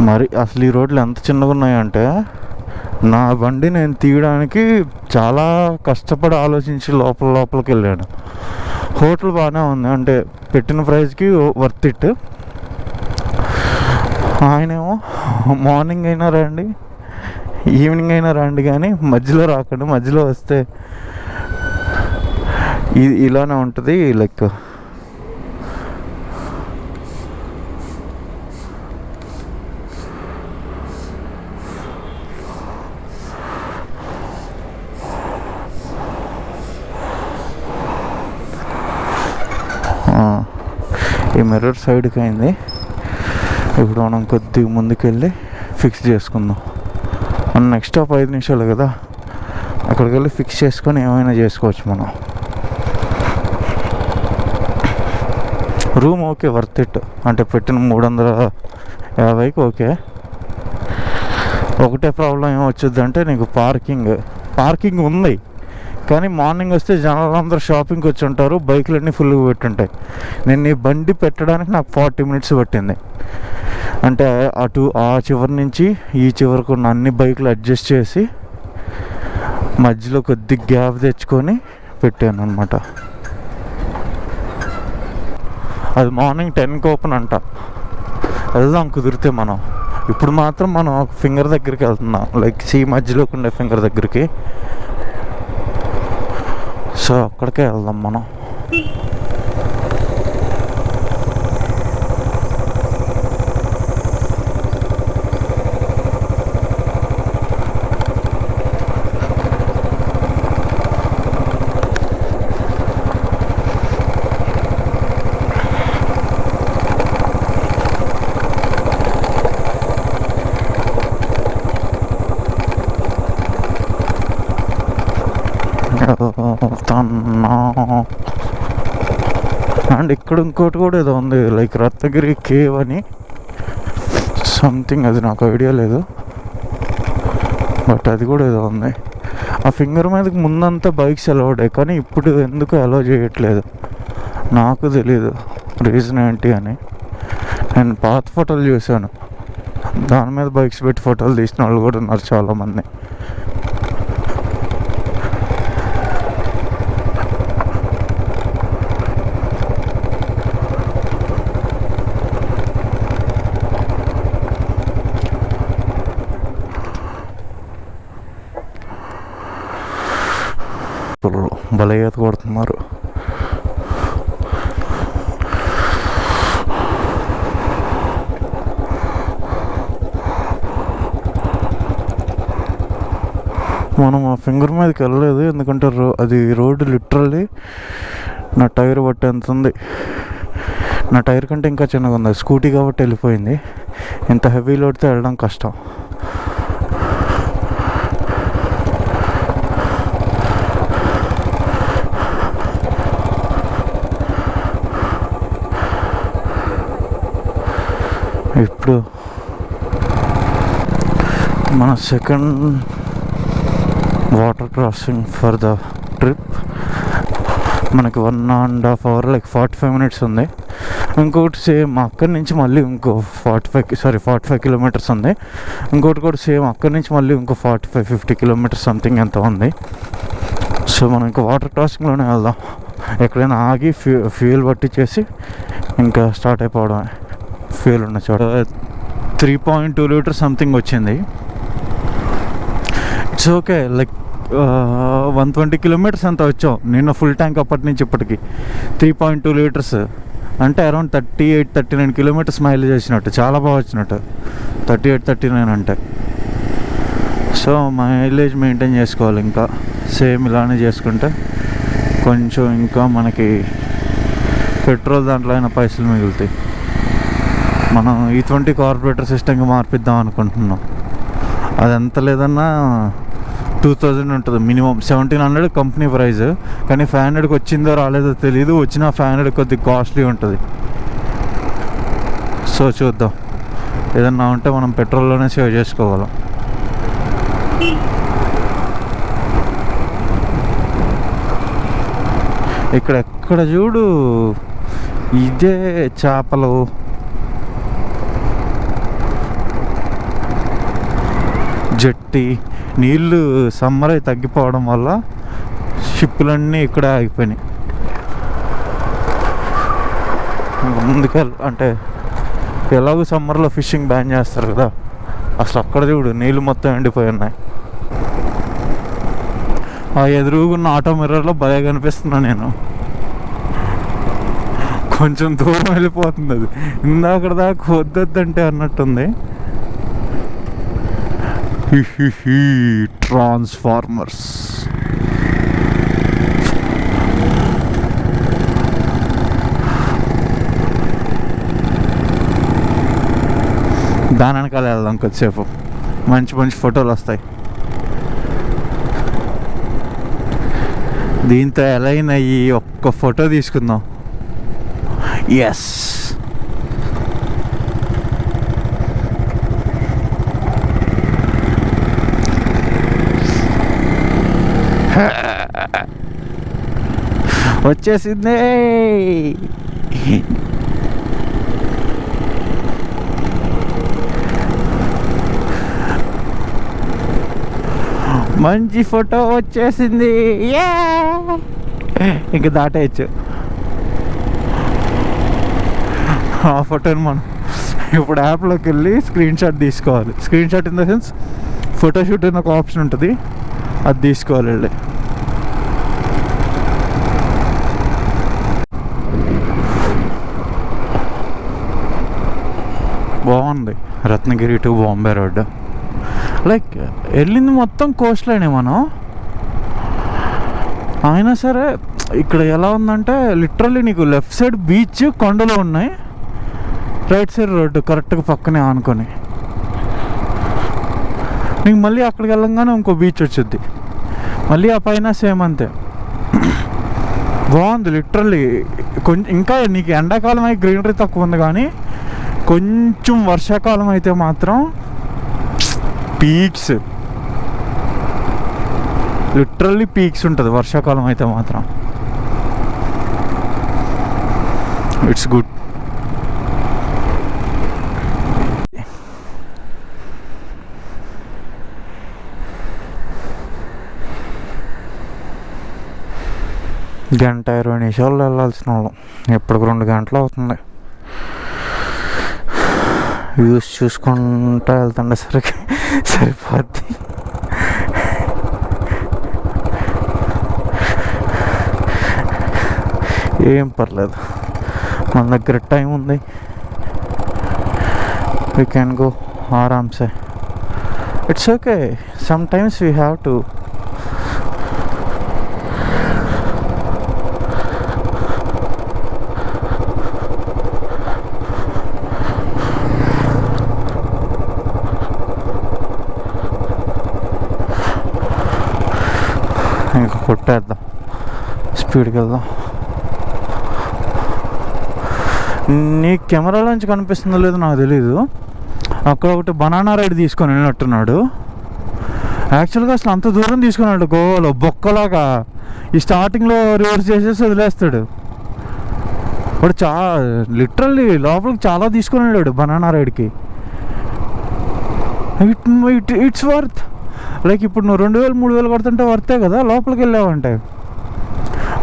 మరి అసలు ఈ రోడ్లు ఎంత చిన్నగా ఉన్నాయంటే నా బండి నేను తీయడానికి చాలా కష్టపడి ఆలోచించి లోపలికి వెళ్ళాను. హోటల్ బాగానే ఉంది, అంటే పెట్టిన ప్రైస్కి వర్త్ ఇట్. ఆయనేమో మార్నింగ్ అయినా రండి, ఈవినింగ్ అయినా రండి, కానీ మధ్యలో రాకండి, మధ్యలో వస్తే ఇలానే ఉంటుంది. లైక్ ఈ మిర్రర్ సైడ్కి అయింది. ఇప్పుడు మనం కొద్దిగా ముందుకెళ్ళి ఫిక్స్ చేసుకుందాం. మనం నెక్స్ట్ 5 నిమిషాలు కదా, అక్కడికి వెళ్ళి ఫిక్స్ చేసుకొని ఏమైనా చేసుకోవచ్చు మనం. Room okay, worth it. అంటే పెట్టిన 350కి ఓకే. ఒకటే ప్రాబ్లం ఏమొచ్చుద్ది అంటే నీకు పార్కింగ్ ఉంది, కానీ మార్నింగ్ వస్తే జనాలందరూ షాపింగ్కి వచ్చి ఉంటారు, బైకులన్నీ ఫుల్గా పెట్టుంటాయి. నేను ఈ బండి పెట్టడానికి నాకు 40 మినిట్స్ పట్టింది. అంటే ఆ చివరి నుంచి ఈ చివరికి ఉన్న అన్ని బైకులు అడ్జస్ట్ చేసి మధ్యలో కొద్ది గ్యాప్ తెచ్చుకొని పెట్టాను అనమాట. అది మార్నింగ్ 10కి ఓపెన్ అంట. వెళ్దాం కుదిరితే మనం. ఇప్పుడు మాత్రం మనం ఒక ఫింగర్ దగ్గరికి వెళ్తున్నాం, లైక్ సి మధ్యలోకి ఉండే ఫింగర్ దగ్గరికి. సో అక్కడికే వెళ్దాం మనం. అండ్ ఇక్కడ ఇంకోటి కూడా ఏదో ఉంది, లైక్ రత్నగిరి కేవ్ అని సంథింగ్, అది నాకు ఐడియా లేదు, బట్ అది కూడా ఏదో ఉంది. ఆ ఫింగర్ మీదకి ముందంతా బైక్స్ అలౌడే, కానీ ఇప్పుడు ఎందుకు అలౌ చేయట్లేదు నాకు తెలీదు రీజన్ ఏంటి అని. నేను పాత ఫోటోలు చూశాను, దాని మీద బైక్స్ పెట్టి ఫోటోలు తీసిన వాళ్ళు కూడా ఉన్నారు చాలామంది. భలే ఈత కొడుతున్నారు. మనం ఆ ఫింగర్ మీదకి వెళ్ళలేదు, ఎందుకంటే అది రోడ్డు లిటరల్లీ నా టైర్ పట్టేంత ఉంది. నా టైర్ కంటే ఇంకా చిన్నగా ఉంది, స్కూటీ కాబట్టి వెళ్ళిపోయింది. ఇంత హెవీ లోడ్తో వెళ్ళడం కష్టం. ఇప్పుడు మన second water crossing for the trip. మనకి 1.5 hour లైక్ 45 మినిట్స్ ఉంది. ఇంకొకటి సేమ్ అక్కడి నుంచి మళ్ళీ ఇంకో 45 కిలోమీటర్స్ ఉంది. ఇంకోటి కూడా సేమ్ అక్కడి నుంచి మళ్ళీ ఇంకో 45-50 కిలోమీటర్స్ సంథింగ్ ఎంత ఉంది. సో మనం ఇంకా వాటర్ క్రాసింగ్లోనే వెళ్దాం. ఎక్కడైనా ఆగి ఫ్యూయల్ పట్టించేసి ఇంకా స్టార్ట్ అయిపోవడమే. ఫ్యూయల్ ఉన్న చోట 3.2 లీటర్స్ సంథింగ్ వచ్చింది. ఇట్స్ ఓకే, లైక్ 120 కిలోమీటర్స్ అంతా వచ్చాం. నిన్న ఫుల్ ట్యాంక్ అప్పటి నుంచి ఇప్పటికి 3.2 లీటర్స్ అంటే అరౌండ్ 38-39 కిలోమీటర్స్ మైలేజ్ వచ్చినట్టు, చాలా బాగా వచ్చినట్టు. 38-39 అంటే. సో మైలేజ్ మెయింటైన్ చేసుకోవాలి, ఇంకా సేమ్ ఇలానే చేసుకుంటే కొంచెం ఇంకా మనకి పెట్రోల్ దాంట్లో అయినా పైసలు మిగులుతాయి. మనం E20 కార్పొరేటర్ సిస్టమ్కి మార్పిద్దాం అనుకుంటున్నాం. అది ఎంత లేదన్నా 2000 ఉంటుంది మినిమం. 1700 కంపెనీ ప్రైస్, కానీ 500కి వచ్చిందో రాలేదో తెలియదు. వచ్చిన 500 కొద్దిగా కాస్ట్లీ ఉంటుంది. సో చూద్దాం, ఏదన్నా ఉంటే మనం పెట్రోల్లోనే సేవ్ చేసుకోగలం. ఇక్కడ ఎక్కడ చూడు ఇదే చేపలు, జట్టి నీళ్ళు సమ్మర్ అయి తగ్గిపోవడం వల్ల షిప్పులన్నీ ఇక్కడే ఆగిపోయినాయి. ముందుకెళ్ళ అంటే ఎలాగో సమ్మర్లో ఫిషింగ్ బ్యాన్ చేస్తారు కదా, అసలు అక్కడ చూడు నీళ్ళు మొత్తం ఎండిపోయి ఉన్నాయి. ఆ ఎదురుగున్న ఆటో మిర్రర్లో భలే కనిపిస్తున్నా నేను. కొంచెం దూరం వెళ్ళిపోతుంది అది, ఇందాక దాకా వద్దంటే అన్నట్టుంది. ట్రాన్స్ఫార్మర్స్ దాని వెనకాల వెళ్దాం కొద్దిసేపు, మంచి మంచి ఫోటోలు వస్తాయి. దీంతో అలైన్ అయ్యి ఒక్క ఫోటో తీసుకుందాం. ఎస్, వచ్చేసింది. మంచి ఫోటో వచ్చేసింది. ఇంక దాటేయచ్చు. ఆ ఫోటోని మనం ఇప్పుడు యాప్లోకి వెళ్ళి స్క్రీన్ షాట్ తీసుకోవాలి. Screen shot in the sense photoshoot అని ఒక ఆప్షన్ ఉంటుంది, అది తీసుకోవాలి వెళ్ళి. బాగుంది Ratnagiri to Bombay road. Like వెళ్ళింది మొత్తం కోస్ట్ లైనే మనం. అయినా సరే ఇక్కడ ఎలా ఉందంటే లిటరల్లీ నీకు లెఫ్ట్ సైడ్ బీచ్, కొండలు ఉన్నాయి, రైట్ సైడ్ రోడ్డు కరెక్ట్గా పక్కనే ఆనుకొని. నీకు మళ్ళీ అక్కడికి వెళ్ళంగానే ఇంకో బీచ్ వచ్చింది, మళ్ళీ ఆ పైన సేమ్ అంతే. బాగుంది లిటరల్లీ. కొంచెం ఇంకా నీకు ఎండాకాలం అయితే గ్రీనరీ తక్కువ ఉంది, కానీ కొంచెం వర్షాకాలం అయితే మాత్రం పీక్స్, లిటరల్లీ పీక్స్ ఉంటుంది వర్షాకాలం అయితే మాత్రం. It's good. గంట 20 నిమిషాలు వెళ్ళాల్సిన వాళ్ళం, ఎప్పటికి 2 గంటలు అవుతుంది. వ్యూస్ చూసుకుంటూ వెళ్తుండే సరికి సరిపోద్ది. ఏం పర్లేదు, మన దగ్గర టైం ఉంది, వీ క్యాన్ గో ఆరామ్సే. It's okay, sometimes we have to. ఇంకా కొట్టేద్దాం, స్పీడ్కి వెళ్దాం. నీ కెమెరాలోంచి కనిపిస్తుందో లేదో నాకు తెలీదు, అక్కడ ఒకటి బనానా రైడ్ తీసుకొని వెళ్ళినట్టున్నాడు. యాక్చువల్గా అసలు అంత దూరం తీసుకున్నాడు గోవాలో బొక్కలాగా. ఈ స్టార్టింగ్లో రివర్స్ చేసేసి వదిలేస్తాడు వాడు. లిటరల్లీ లోపలికి చాలా తీసుకొని వెళ్ళాడు బనానా రైడ్కి. It's worth. లైక్ ఇప్పుడు నువ్వు 2000-3000 కొడుతుంటే వర్తే కదా లోపలికి వెళ్ళావంటే.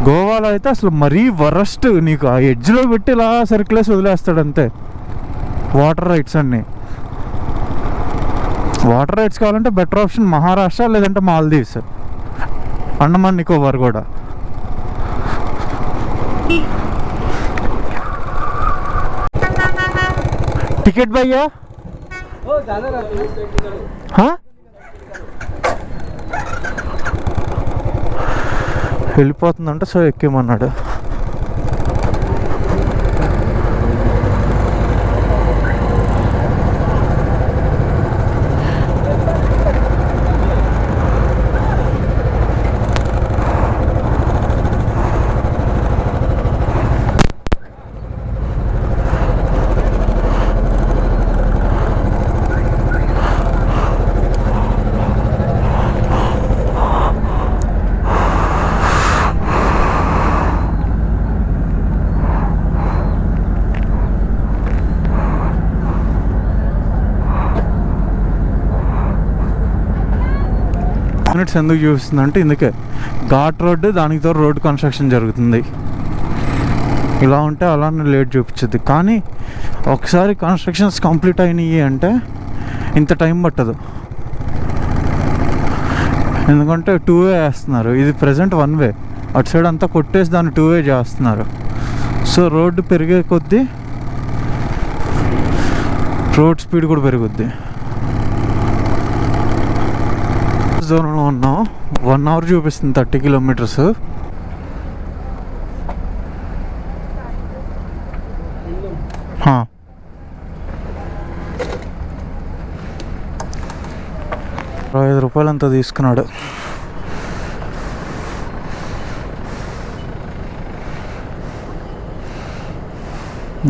గోవాలో అయితే అసలు మరీ వరస్ట్, నీకు ఆ ఎడ్జ్లో పెట్టి ఇలా సర్కిలేసి వదిలేస్తాడు అంతే. వాటర్ రైడ్స్ అన్నీ, వాటర్ రైడ్స్ కావాలంటే బెటర్ ఆప్షన్ మహారాష్ట్ర, లేదంటే మాల్దీవ్స్, అండమాన్ నికోబార్ కూడా. టికెట్ భయ్యా వెళ్ళిపోతుందంట, సో ఎక్కేమన్నాడు. మినిట్స్ ఎందుకు చూపిస్తుంది అంటే ఇందుకే ఘాట్ రోడ్డు, దానితో రోడ్ కన్స్ట్రక్షన్ జరుగుతుంది. ఇలా ఉంటే అలానే లేట్ చూపించుద్ది. కానీ ఒకసారి కన్స్ట్రక్షన్స్ కంప్లీట్ అయినాయి అంటే ఇంత టైం పట్టదు. ఎందుకంటే 2 వే వేస్తున్నారు, ఇది ప్రజెంట్ 1 వే. అటు సైడ్ అంతా కొట్టేసి దాన్ని 2 వే చేస్తున్నారు. సో రోడ్డు పెరిగే కొద్దీ రోడ్ స్పీడ్ కూడా పెరుగుద్ది. జోన్లో ఉన్నాం. 1 అవర్ చూపిస్తుంది 30 కిలోమీటర్స్. ₹5 అంతా తీసుకున్నాడు.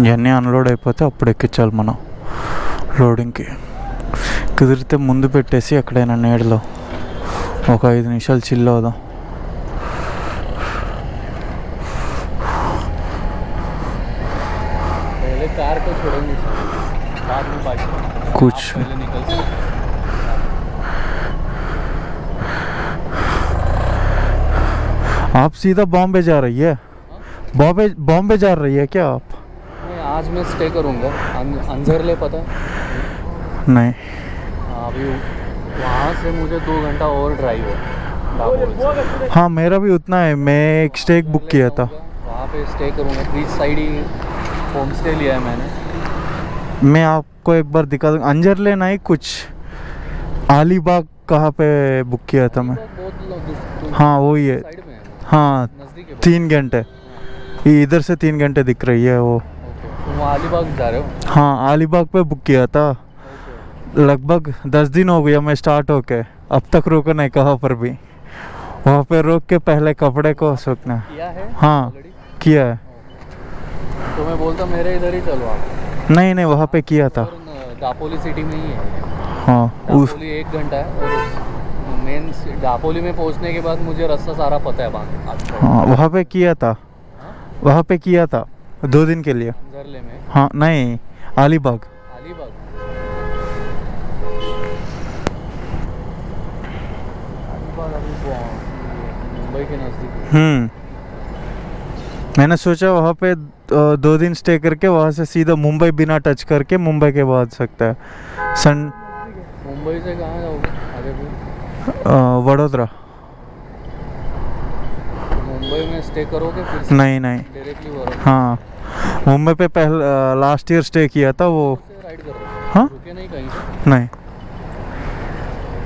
ఇవన్నీ అన్లోడ్ అయిపోతే అప్పుడు ఎక్కించాలి మనం లోడింగ్కి. కుదిరితే ముందు పెట్టేసి ఎక్కడైనా నీడలో ఒక 5 నిమిషాలు చిల్ అవుదాం. కూర్చో. आप सीधा बॉम्बे जा रही है? बॉम्बे जा रही है क्या आप? आज मैं स्टे करूँगा अंजरले, पता है? नहीं, अभी वहाँ से मुझे 2 घंटा और ड्राइव है। हाँ मेरा भी उतना है. मैं एक स्टे बुक किया था, वहाँ पे स्टे करूँगा. ब्रिज साइड ही होम स्टे लिया है मैंने. मैं आपको एक बार दिखा दूँ. अंजरले नहीं, कुछ अलीबाग कहाँ पे बुक किया था मैं? हाँ वही है. हाँ 3 घंटे. इधर से 3 घंटे दिख रही है वो. तुम अलीबाग जा रहे हो? हाँ अलीबाग पे बुक किया था. लगभग 10 दिन हो गया मैं स्टार्ट होके. अब तक रुका नहीं कहाँ पर भी. वहाँ पे रोक के पहले कपड़े को सूखना किया है? हाँ किया है. तो मैं बोलता मेरे इधर ही चलो आप. नहीं नहीं वहाँ पे किया था. दापोली सिटी में ही है. हाँ दापोली 1 घंटा है. और मेन दापोली में पहुंचने के बाद मुझे रास्ता सारा पता है. हाँ वहाँ पे किया था. वहाँ पे किया था 2 दिन के लिए. अंजरले में? हाँ नहीं अलीबाग. अलीबाग मुंबई के नज़दीक. मैंने सोचा वहाँ पे 2 दिन स्टे करके वहाँ से सीधा मुंबई बिना टच करके मुंबई के बाद सकता है. मुंबई से कहाँ जाओगे आगे फिर? वडोदरा. मुंबई में स्टे करोगे फिर? नहीं नहीं डायरेक्टली वडोदरा. हाँ मुंबई पे पहले लास्ट ईयर स्टे किया था वो. राइड कर रहे हो? हाँ रुके नहीं कहीं पे? नहीं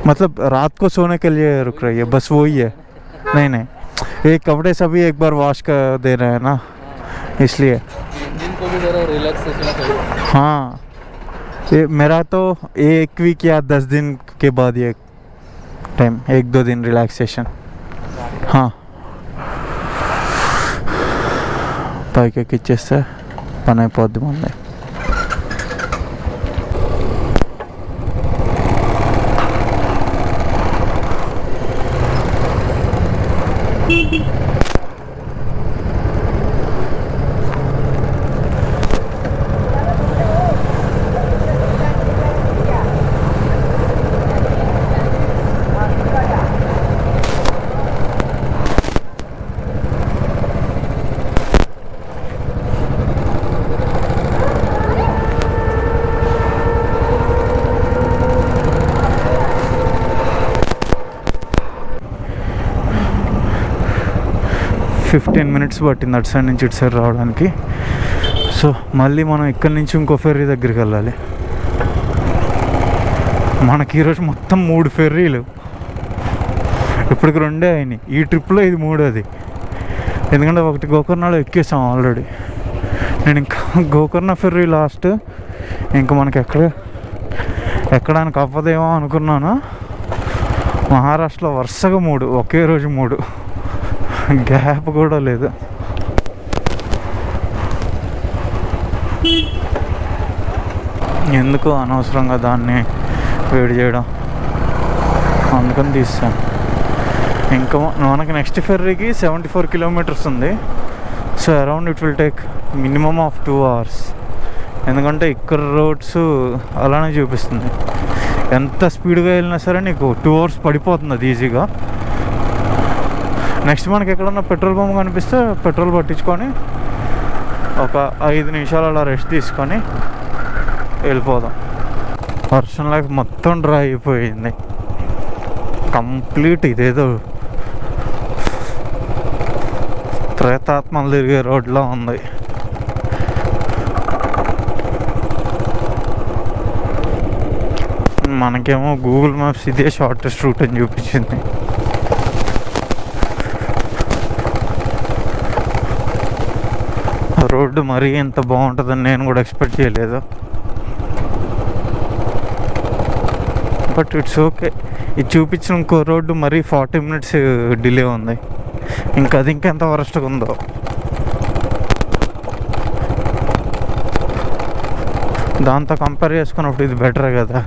मतलब रात को सोने के लिए रुक रही है बस वही है. नहीं नहीं ये कपड़े सभी एक बार वॉश कर दे रहे हैं ना इसलिए. इंजन को भी ज़रा रिलैक्सेशन चाहिए. हाँ ये मेरा तो 1 वीक या 10 दिन के बाद ये टाइम 1-2 दिन रिलैक्सेशन. हाँ పైకి ఎక్కిచ్చేస్తే పని అయిపోద్ది మళ్ళీ. ఫిఫ్టీన్ మినిట్స్ పట్టింది అటు సైడ్ నుంచి ఇటు సైడ్ రావడానికి. సో మళ్ళీ మనం ఇక్కడి నుంచి ఇంకో ఫెర్రీ దగ్గరికి వెళ్ళాలి. మనకి ఈరోజు మొత్తం 3 ఫెర్రీలు. ఇప్పటికి 2 అయినాయి. ఈ ట్రిప్లో ఇది 3వది. ఎందుకంటే ఒకటి గోకర్ణలో ఎక్కేసాం ఆల్రెడీ. నేను ఇంకా గోకర్ణ ఫెర్రీ లాస్ట్. ఇంకా మనకి ఎక్కడానికి అవ్వదేమో అనుకున్నాను. మహారాష్ట్రలో వరుసగా 3, ఒకే రోజు 3, గ్యాప్ కూడా లేదు. ఎందుకు అనవసరంగా దాన్ని వేడి చేయడం, అందుకని తీస్తాను. ఇంకా మనకి నెక్స్ట్ ఫెర్రీకి 74 కిలోమీటర్స్ ఉంది. So around it will take minimum of 2 hours. ఎందుకంటే ఇక్కడ రోడ్స్ అలానే చూపిస్తుంది. ఎంత స్పీడ్గా వెళ్ళినా సరే నీకు 2 hours పడిపోతుంది అది ఈజీగా. నెక్స్ట్ మనకి ఎక్కడన్నా పెట్రోల్ పంప్ కనిపిస్తే పెట్రోల్ పట్టించుకొని ఒక 5 నిమిషాలు అలా రెస్ట్ తీసుకొని వెళ్ళిపోదాం. వర్షం లేక మొత్తం డ్రై అయిపోయింది కంప్లీట్. ఇదేదో ప్రేతాత్మలు తిరిగే రోడ్లో ఉంది. మనకేమో గూగుల్ మ్యాప్స్ ఇదే షార్టెస్ట్ రూట్ అని చూపించింది. రోడ్డు మరీ ఎంత బాగుంటుందని నేను కూడా ఎక్స్పెక్ట్ చేయలేదు. But it's okay. ఇది చూపించిన ఇంకో రోడ్డు మరీ 40 minutes డిలే ఉంది. ఇంకా అది ఇంకెంత వరస్ట్గా ఉందో. దాంతో కంపేర్ చేసుకున్నప్పుడు ఇది బెటర్ కదా.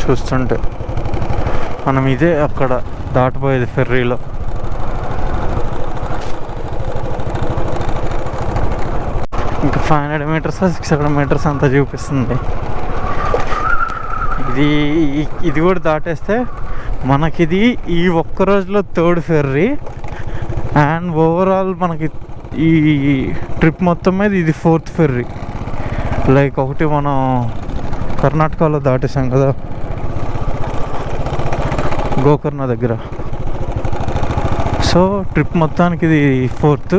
చూస్తుంటే మనం ఇదే అక్కడ దాటిపోయేది ఫెర్రీలో. ఇంకా 500 meters 600 meters అంతా చూపిస్తుంది. ఇది కూడా దాటేస్తే మనకిది ఈ ఒక్క రోజులో 3rd ఫెర్రీ. అండ్ ఓవరాల్ మనకి ఈ ట్రిప్ మొత్తం మీద ఇది 4th ఫెర్రీ. లైక్ ఒకటి మనం కర్ణాటకలో దాటేసాం కదా గోకర్ణ దగ్గర. సో ట్రిప్ మొత్తానికి ఇది 4th,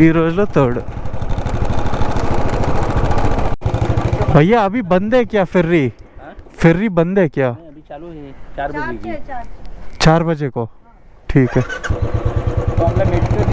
ఈ రోజులో 3rd. भैया अभी बंद है क्या फेर्री? फेर्री बंद है क्या? अभी चालू है 4 बजे की. 4 बजे को. ठीक है. तो आपला मेट्रोवर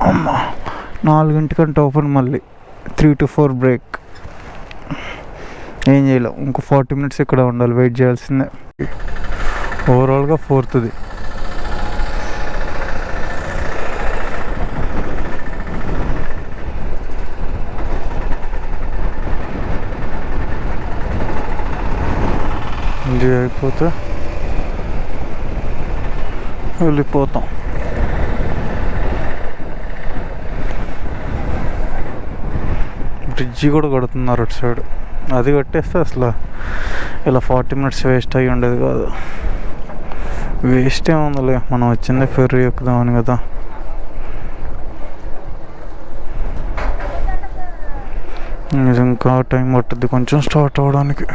అమ్మా 4 గంటకంటే ఓపెన్, మళ్ళీ 3 to 4 బ్రేక్. ఏం చేయలేం, ఇంకో 40 minutes ఇక్కడ ఉండాలి, వెయిట్ చేయాల్సిందే. ఓవరాల్గా 4th. ఇది అయిపోతే వెళ్ళిపోతాం. బ్రిడ్జి కూడా కడుతున్నారు అటు సైడ్. అది కట్టేస్తే అసలు ఇలా 40 minutes వేస్ట్ అయ్యి ఉండేది కాదు. వేస్ట్ ఏముందిలే, మనం వచ్చిందే ఫెర్రీ ఎక్కుదామని కదా. ఇది ఇంకా టైం పట్టుద్ది కొంచెం స్టార్ట్ అవ్వడానికి.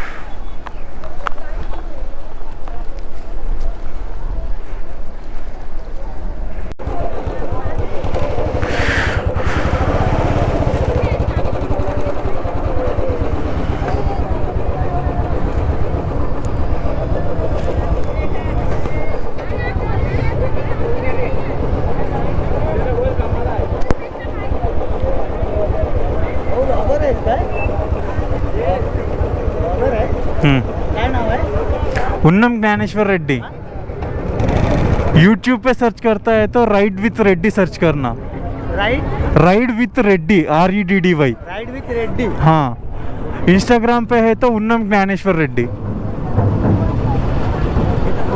उन्नम ज्ञानेश्वर रेड्डी. यूट्यूब पे सर्च करता है तो राइड विथ रेड्डी सर्च करना. Ride with Reddy REDDY. Ride with Reddy. हाँ, इंस्टाग्राम पे है तो उन्नम ज्ञानेश्वर रेड्डी.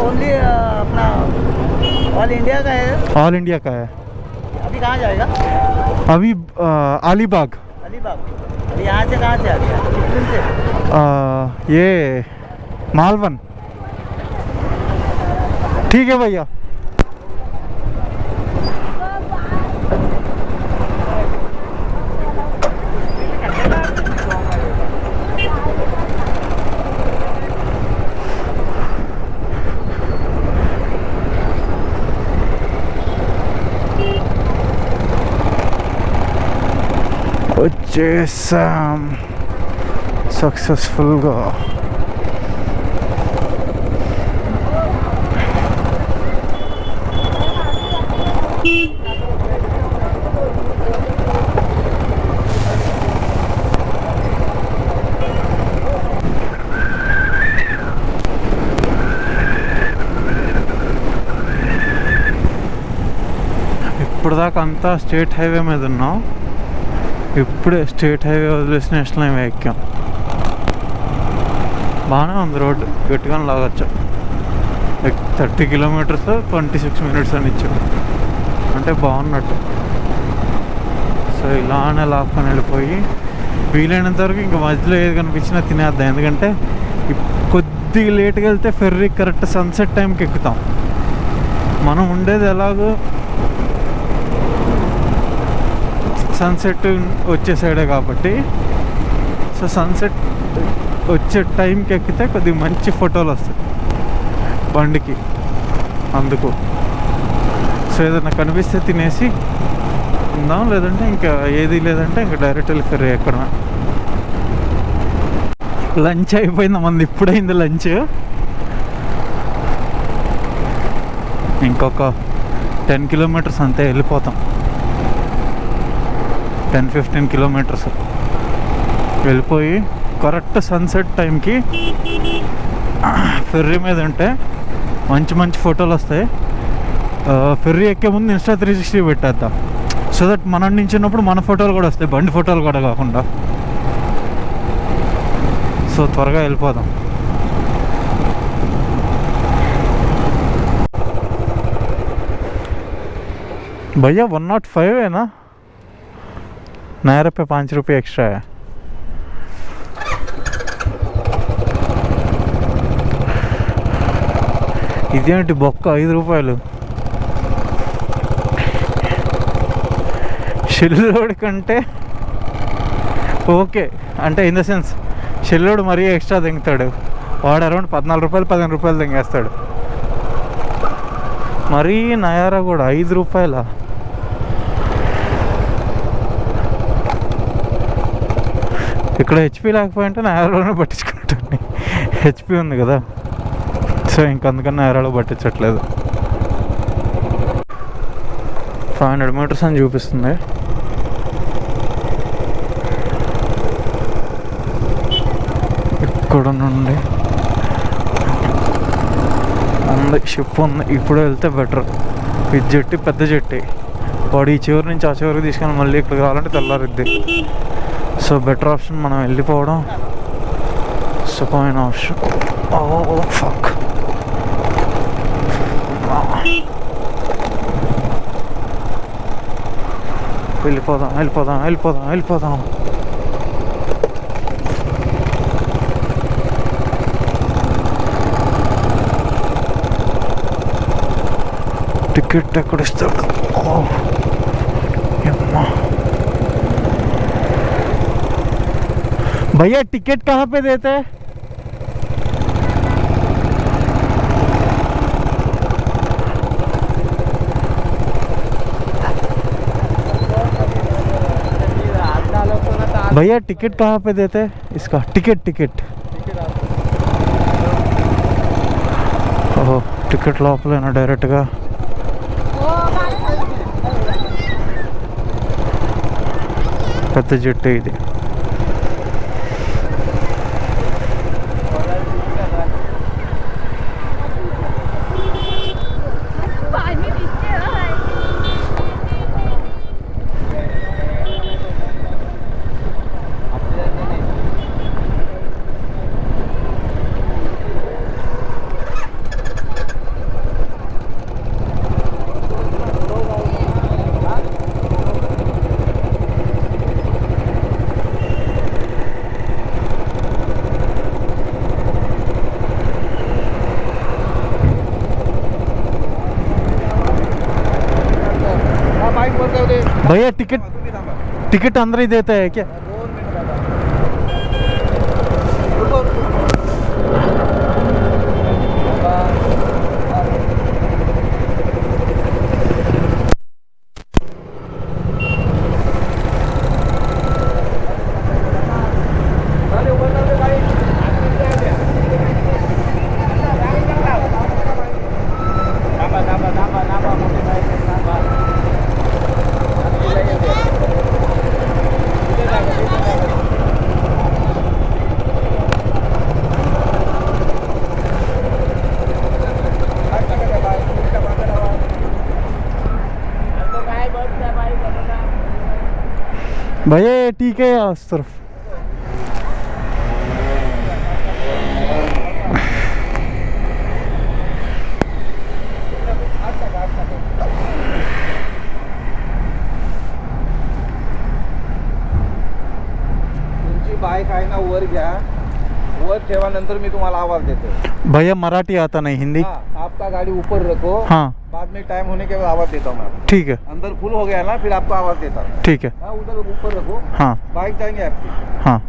ओनली अपना ऑल इंडिया का है. ऑल इंडिया का है. अभी कहाँ जाएगा? अभी अलीबाग. अलीबाग. अभी यहाँ से कहाँ से आ गया? कितने से? ये मालवन. ठीक है भैया. వచ్చేసాం సక్సెస్ఫుల్గా. ఇప్పుడు దాకా అంతా స్టేట్ హైవే మీద ఉన్నాం. ఇప్పుడే స్టేట్ హైవే వదిలేసి నేషనల్ హైవే ఎక్కాం. బాగానే ఉంది రోడ్డు, గట్టిగా లాగచ్చు. 30 కిలోమీటర్స్ 26 మినిట్స్ అని ఇచ్చాడు, అంటే బాగున్నట్టు. సో ఇలానే లాక్కొని వెళ్ళిపోయి వీలైనంత వరకు ఇంకా మధ్యలో ఏది కనిపించినా తినేద్దాం. ఎందుకంటే కొద్దిగా లేట్గా వెళ్తే ఫెర్రీ కరెక్ట్ సన్సెట్ టైంకి ఎక్కుతాం. మనం ఉండేది ఎలాగో సన్సెట్ వచ్చే సైడే కాబట్టి, సో సన్సెట్ వచ్చే టైంకి ఎక్కితే కొద్దిగా మంచి ఫోటోలు వస్తాయి బండికి. అందుకు సో ఏదైనా కనిపిస్తే తినేసి ఉందాం, లేదంటే ఇంకా ఏది లేదంటే ఇంకా డైరెక్ట్ వెళ్ళి ఫెర్రీ ఎక్కడ. లంచ్ అయిపోయింది మంది, ఇప్పుడైంది లంచ్. ఇంకొక 10 కిలోమీటర్స్ అంతే వెళ్ళిపోతాం. 10-15 కిలోమీటర్స్ వెళ్ళిపోయి కరెక్ట్ సన్సెట్ టైంకి ఫెర్రీ మీద ఉంటే మంచి మంచి ఫోటోలు వస్తాయి. ఫెర్రీ ఎక్కే ముందు ఇన్స్టా 360 పెట్టేద్దాం, సో దట్ మనం నించున్నప్పుడు మన ఫోటోలు కూడా వస్తాయి, బండి ఫోటోలు కూడా కాకుండా. సో త్వరగా వెళ్ళిపోదాం. भैया 105 है ना, नायरा पे 5 रुपये एक्स्ट्रा है. ఇదేంటి బొక్క 5 రూపాయలు. షెల్లోడ్ కంటే ఓకే, అంటే ఇన్ ద సెన్స్ షెల్లోడ్ మరీ ఎక్స్ట్రా దింగుతాడు. వాడు అరౌండ్ 14 రూపాయలు 15 రూపాయలు దింగేస్తాడు. మరీ నయారా కూడా 5 రూపాయల. ఇక్కడ హెచ్పి లేకపోయింటే నయారాలోనే పట్టించుకుంటాను. హెచ్పి ఉంది కదా, సో ఇంకందుకని నయారాలో పట్టించట్లేదు. 500 మీటర్స్ అని చూపిస్తుంది. ఇక్కడ నుండి ఉంది షిప్ ఉంది. ఇప్పుడు వెళ్తే బెటర్. ఇది జట్టి పెద్ద జట్టి, వాడు ఈ చివరి నుంచి ఆ చివరికి తీసుకొని మళ్ళీ ఇక్కడికి రావాలంటే తెల్లారిద్ది. సో బెటర్ ఆప్షన్ మనం వెళ్ళిపోవడం సుఖమైన ఆప్షన్. ఓ ఫక్, వెళ్ళిపోదాం వెళ్ళిపోదాం వెళ్ళిపోదాం వెళ్ళిపోదాం. टिकट ఎక్కడ ఇస్తాడు? भैया टिकट कहाँ पे देते हैं? भैया टिकट कहाँ पे देते हैं इसका? टिकट टिकट ओह टिकट లోపలేనా డైరెక్ట్గా? పెద్ద జట్టు ఇది. भैया टिकट टिकट अंदर ही देता है क्या? भैया ये ठीक है या उस तरफ? तुमची बाईक आहे ना वर घ्या, वर ठेवा, नंतर मी तुम्हाला आवाज देतो. भैया मराठी आता नहीं, हिंदी? हाँ, आपका गाड़ी ऊपर रखो. हाँ बाद में टाइम होने के बाद आवाज देता हूँ मैं. ठीक है, अंदर फुल हो गया ना, फिर आपको आवाज देता हूँ. ठीक है. हाँ, उधर ऊपर रखो, हाँ बाइक जाएंगे आपकी. हाँ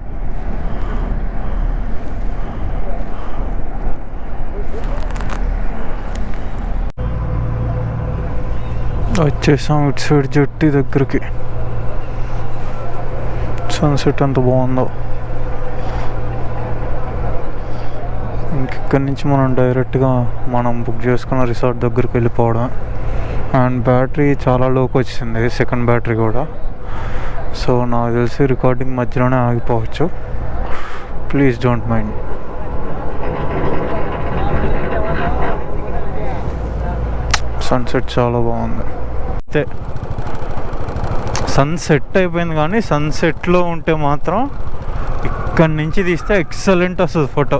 వచ్చేసాం ఇటు సైడ్ జట్టి దగ్గరికి. సన్సెట్ అంత బాగుందో. ఇంకిక్కడి నుంచి మనం డైరెక్ట్గా మనం బుక్ చేసుకున్న రిసార్ట్ దగ్గరికి వెళ్ళిపోవడం. అండ్ బ్యాటరీ చాలా లోకి వచ్చింది, సెకండ్ బ్యాటరీ కూడా. సో నాకు తెలిసి రికార్డింగ్ మధ్యలోనే ఆగిపోవచ్చు. Please don't mind. సన్సెట్ చాలా బాగుంది. అయితే సన్సెట్ అయిపోయింది, కానీ సన్సెట్లో ఉంటే మాత్రం ఇక్కడి నుంచి తీస్తే ఎక్సలెంట్ వస్తుంది ఫోటో.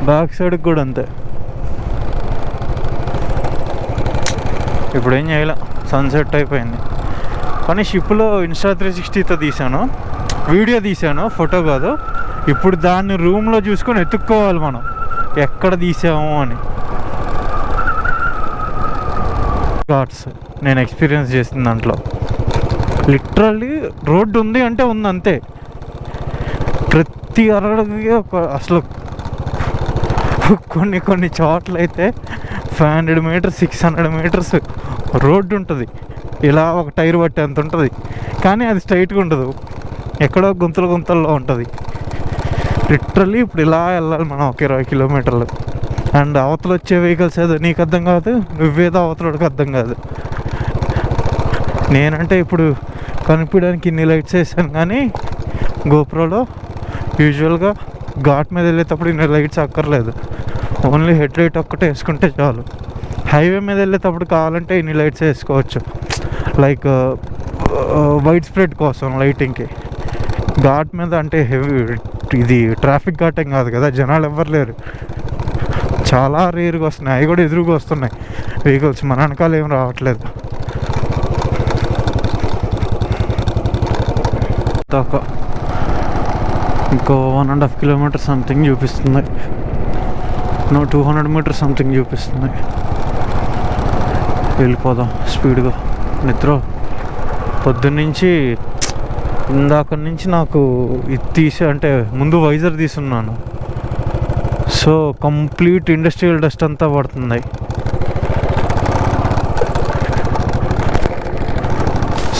బ్యాక్ సైడ్కి కూడా అంతే. ఇప్పుడు ఏం చేయాల, సన్సెట్ అయిపోయింది. కానీ షిప్లో ఇన్స్టా 360తో తీసాను, వీడియో తీసాను, ఫోటో కాదు. ఇప్పుడు దాన్ని రూమ్లో చూసుకొని ఎత్తుక్కోవాలి మనం ఎక్కడ తీసాము అని. ఘాట్స్ నేను ఎక్స్పీరియన్స్ చేసిన దాంట్లో లిటరల్లీ రోడ్డు ఉంది అంటే ఉంది అంతే. ప్రతి అరడుగుకి అసలు కొన్ని చోట్ల అయితే 500 మీటర్స్ 600 మీటర్స్ రోడ్డు ఉంటుంది. ఇలా ఒక టైర్ పట్టేంత ఉంటుంది, కానీ అది స్ట్రైట్గా ఉండదు, ఎక్కడో గుంతల్లో ఉంటుంది. లిటరల్లీ ఇప్పుడు ఇలా వెళ్ళాలి మనం ఒక 20 కిలోమీటర్లు. అండ్ అవతల వచ్చే వెహికల్స్ ఏదో నీకు అర్థం కాదు, నువ్వేదో అవతలకి అర్థం కాదు. నేనంటే ఇప్పుడు కనిపించడానికి ఇన్ని లైట్స్ వేసాను, కానీ గోప్రోలో యూజువల్గా ఘాట్ మీద వెళ్ళేటప్పుడు ఇన్ని లైట్స్ అక్కర్లేదు, ఓన్లీ హెడ్ లైట్ ఒక్కటే వేసుకుంటే చాలు. హైవే మీద వెళ్ళేటప్పుడు కావాలంటే ఇన్ని లైట్స్ వేసుకోవచ్చు, లైక్ వైడ్ స్ప్రెడ్ కోసం లైటింగ్కి. ఘాట్ మీద అంటే హెవీ, ఇది ట్రాఫిక్ ఘాట్ ఏం కాదు కదా, జనాలు ఎవ్వరు లేరు, చాలా రేరుగా వస్తున్నాయి. అవి కూడా ఎదురుగా వస్తున్నాయి వెహికల్స్, మన వెనకాల ఏం రావట్లేదు. దాకా ఇంకో 1.5 కిలోమీటర్ సంథింగ్ చూపిస్తుంది, 200 మీటర్స్ సంథింగ్ చూపిస్తుంది. వెళ్ళిపోదాం స్పీడ్గా. నిద్ర పొద్దున్నుంచి ఇందాక నుంచి నాకు ఇది తీసి, అంటే ముందు వైజర్ తీసున్నాను, సో కంప్లీట్ ఇండస్ట్రియల్ డస్ట్ అంతా పడుతుంది.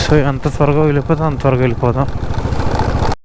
సో ఎంత త్వరగా వెళ్ళిపోతాం అంత త్వరగా వెళ్ళిపోదాం.